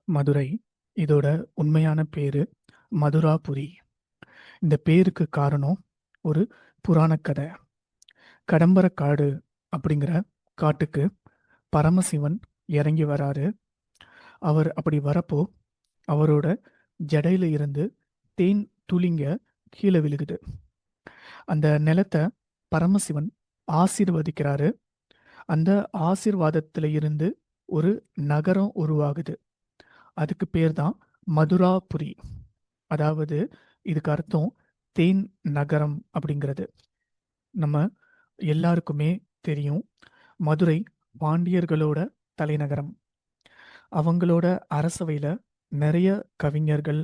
மதுரை. இதோட உண்மையான பேரு மதுராபுரி. இந்த பேருக்கு காரணம் ஒரு புராணக் கதை. கடம்பரக்காடு அப்படிங்கிற காட்டுக்கு பரமசிவன் இறங்கி வராரு. அவர் அப்படி வரப்போ அவரோட ஜடையில இருந்து தேன் துளிங்க கீழே விழுகுது. அந்த நிலத்தை பரமசிவன் ஆசீர்வதிக்கிறாரு. அந்த ஆசீர்வாதத்துல இருந்து ஒரு நகரம் உருவாகுது. அதுக்கு பேர் தான் மதுராபுரி. அதாவது இதுக்கு அர்த்தம் தேன் நகரம் அப்படிங்கிறது. நம்ம எல்லாருக்குமே தெரியும், மதுரை பாண்டியர்களோட தலைநகரம். அவங்களோட அரசவையில நிறைய கவிஞர்கள்,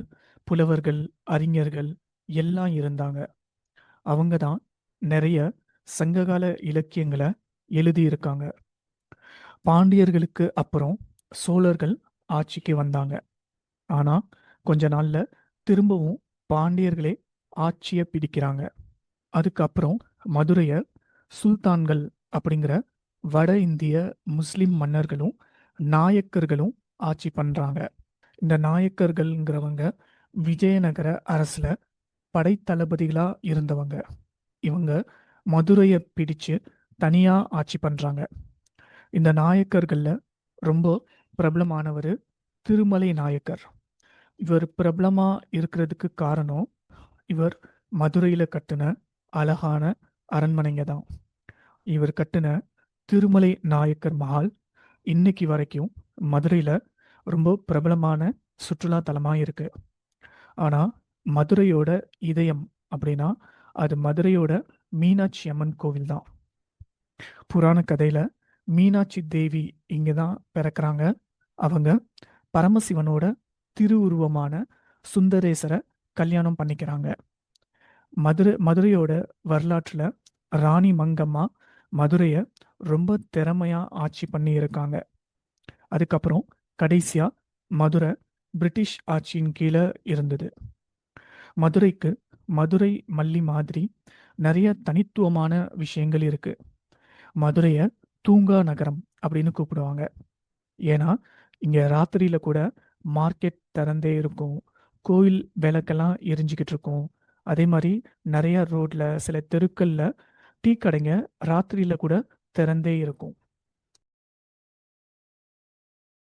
புலவர்கள், அறிஞர்கள் எல்லாம் இருந்தாங்க. அவங்க தான் நிறைய சங்ககால இலக்கியங்களை எழுதியிருக்காங்க. பாண்டியர்களுக்கு அப்புறம் சோழர்கள் ஆட்சிக்கு வந்தாங்க. ஆனா கொஞ்ச நாள்ல திரும்பவும் பாண்டியர்களே ஆட்சியை பிடிக்கிறாங்க. அதுக்கப்புறம் மதுரைய சுல்தான்கள் அப்படிங்கிற வட இந்திய முஸ்லிம் மன்னர்களும் நாயக்கர்களும் ஆட்சி பண்றாங்க. இந்த நாயக்கர்கள்ங்கிறவங்க விஜயநகர அரசுல படைத்தளபதிகளா இருந்தவங்க. இவங்க மதுரையை பிடிச்சு தனியா ஆட்சி பண்றாங்க. இந்த நாயக்கர்கள்ல ரொம்ப பிரபலமானவர் திருமலை நாயக்கர். இவர் பிரபலமா இருக்கிறதுக்கு காரணம், இவர் மதுரையில கட்டின அழகான அரண்மனைங்க தான். இவர் கட்டின திருமலை நாயக்கர் மஹால் இன்னைக்கு வரைக்கும் மதுரையில ரொம்ப பிரபலமான சுற்றுலா தலமா இருக்கு. ஆனா மதுரையோட இதயம் அப்படின்னா அது மதுரையோட மீனாட்சி அம்மன் கோவில் தான். புராண கதையில மீனாட்சி தேவி இங்க தான் பிறக்கிறாங்க. அவங்க பரமசிவனோட திருவுருவமான சுந்தரேசரை கல்யாணம் பண்ணிக்கிறாங்க. மதுரையோட வரலாற்றுல ராணி மங்கம்மா மதுரையை ரொம்ப திறமையா ஆட்சி பண்ணி இருக்காங்க. அதுக்கப்புறம் கடைசியா மதுரை பிரிட்டிஷ் ஆட்சியின் கீழே இருந்தது. மதுரைக்கு மதுரை மல்லி மாதிரி நிறைய தனித்துவமான விஷயங்கள் இருக்கு. மதுரைய தூங்கா நகரம் அப்படின்னு கூப்பிடுவாங்க. ஏன்னா இங்க ராத்திரியில கூட மார்க்கெட் திறந்தே இருக்கும், கோயில் விளக்கெல்லாம் எரிஞ்சுக்கிட்டு இருக்கும். அதே மாதிரி நிறைய ரோட்ல சில தெருக்கள்ல டீ கடைங்க ராத்திரியில கூட திறந்தே இருக்கும்.